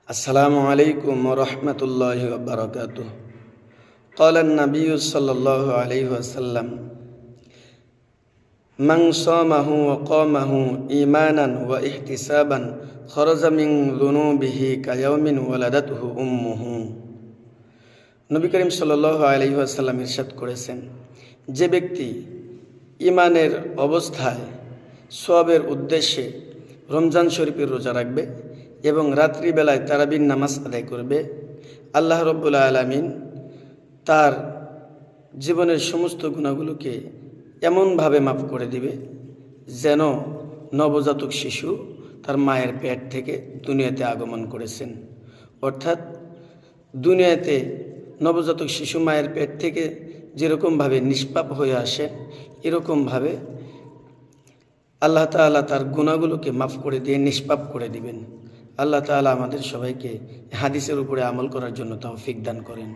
السلام عليكم ورحمة الله وبركاته. قال النبي صلى الله عليه وسلم: من صامه وقامه إيمانا واحتسابا خرج من ذنوبه كيوم ولدته أمه. নবী করিম সাল্লাল্লাহু আলাইহি ওয়াসাল্লাম ইরশাদ করেছেন, যে ব্যক্তি ঈমানের অবস্থায় সওয়াবের উদ্দেশ্যে রমজান শরীফের রোজা রাখবে এবং রাত্রিবেলায় তারাবির নামাজ আদায় করবে, আল্লাহ রাব্বুল আলামিন তার জীবনের সমস্ত গুনাহগুলোকে এমনভাবে মাফ করে দিবে যেন নবজাতক শিশু তার মায়ের পেট থেকে দুনিয়াতে আগমন করেছেন। অর্থাৎ দুনিয়াতে নবজাতক শিশু মায়ের পেট থেকে যেরকমভাবে নিষ্পাপ হয়ে আসে, এরকমভাবে আল্লাহ তাআলা তার গুনাহগুলোকে মাফ করে দিয়ে নিষ্পাপ করে দিবেন। আল্লাহ তাআলা আমাদের সবাইকে হাদিসের উপরে আমল করার জন্য তৌফিক দান করেন।